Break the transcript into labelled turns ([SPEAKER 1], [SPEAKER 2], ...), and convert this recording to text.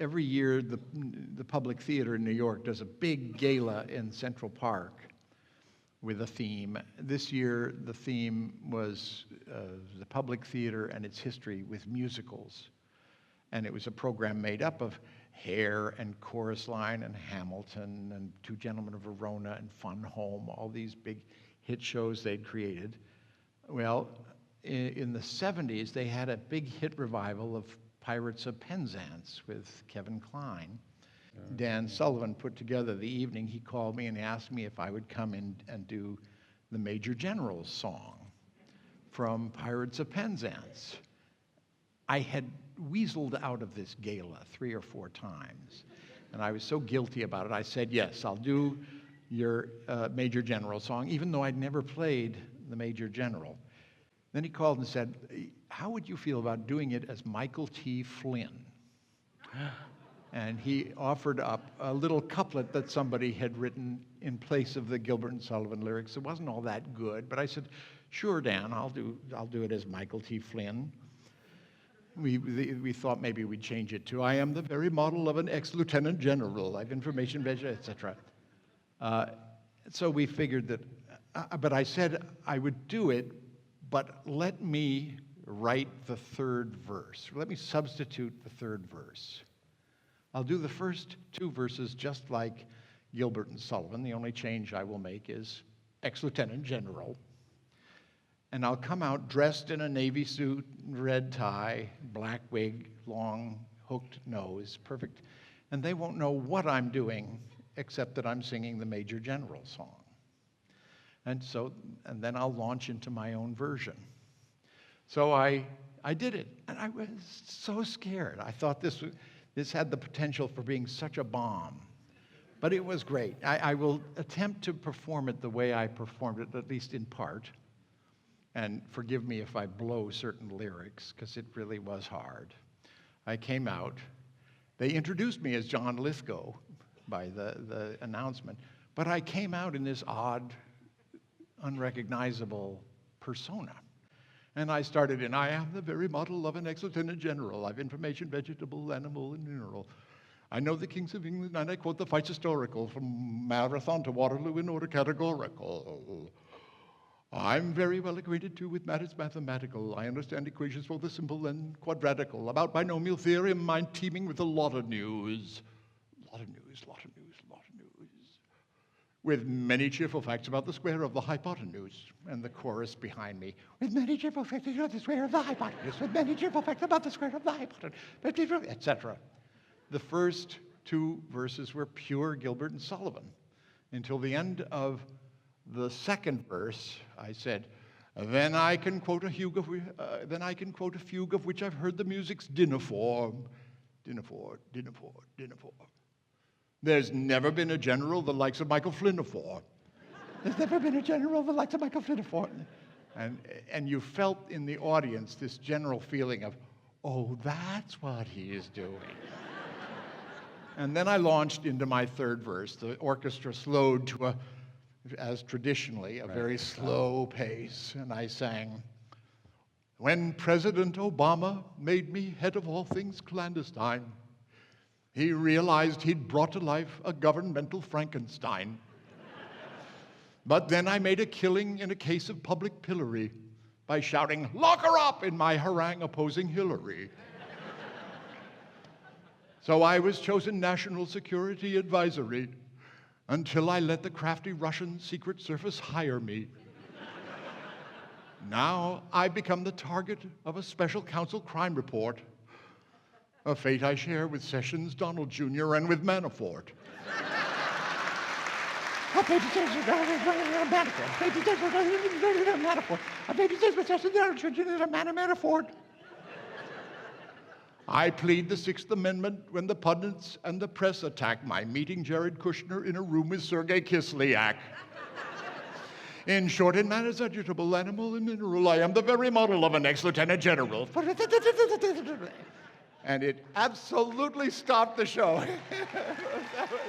[SPEAKER 1] every year the Public Theater in New York does a big gala in Central Park with a theme. This year, the theme was the Public Theater and its history with musicals. And it was a program made up of Hair and Chorus Line and Hamilton and Two Gentlemen of Verona and Fun Home, all these big hit shows they'd created. Well, in the 70s, they had a big hit revival of Pirates of Penzance with Kevin Kline. Dan Sullivan put together the evening. He called me and asked me if I would come in and do the Major General's song from Pirates of Penzance. I had weaseled out of this gala 3 or 4 times, and I was so guilty about it. I said, yes, I'll do your Major General song, even though I'd never played the Major General. Then he called and said, how would you feel about doing it as Michael T. Flynn? And he offered up a little couplet that somebody had written in place of the Gilbert Sullivan lyrics. It wasn't all that good, but I said, sure, Dan, I'll do it as Michael T. Flynn. We thought maybe we'd change it to, I am the very model of an ex-lieutenant general. I've information, etc. So we figured that, but I said I would do it, but let me write the 3rd verse. Let me substitute the 3rd verse. I'll do the first 2 verses just like Gilbert and Sullivan. The only change I will make is ex-lieutenant general. And I'll come out dressed in a navy suit, red tie, black wig, long hooked nose, perfect. And they won't know what I'm doing except that I'm singing the Major General song. And then I'll launch into my own version. So I did it, and I was so scared. I thought this had the potential for being such a bomb. But it was great. I will attempt to perform it the way I performed it, at least in part. And forgive me if I blow certain lyrics, because it really was hard. I came out. They introduced me as John Lithgow by the announcement, but I came out in this odd, unrecognizable persona. And I started in, I am the very model of an ex-lieutenant general. I've information, vegetable, animal, and mineral. I know the kings of England, and I quote the fights historical, from Marathon to Waterloo in order categorical. I'm very well acquainted, too, with matters mathematical. I understand equations for the simple and quadratical. About binomial theory, mind teeming with a lot of news. Lot of news, lot of news, lot of news. With many cheerful facts about the square of the hypotenuse. And the chorus behind me. With many cheerful facts about the square of the hypotenuse. With many cheerful facts about the square of the hypotenuse. Etc. The first 2 verses were pure Gilbert and Sullivan. Until the end of the 2nd verse, I said, then I can quote a fugue of which I've heard the music's dinner form. Dinner for, dinner for, dinner for. There's never been a general the likes of Michael Flynn before. There's never been a general the likes of Michael Flynn before. And you felt in the audience this general feeling of, oh, that's what he is doing. And then I launched into my 3rd verse. The orchestra slowed to as traditionally, a very slow pace, and I sang, when President Obama made me head of all things clandestine, he realized he'd brought to life a governmental Frankenstein. But then I made a killing in a case of public pillory by shouting, lock her up, in my harangue opposing Hillary. So I was chosen National Security Advisory until I let the crafty Russian Secret Service hire me. Now I become the target of a special counsel crime report, a fate I share with Sessions, Donald Jr., and with Manafort. I plead the 6th Amendment when the pundits and the press attack my meeting Jared Kushner in a room with Sergei Kislyak. In short, in manners vegetable, animal, and mineral, I am the very model of an ex-lieutenant general. And it absolutely stopped the show. That was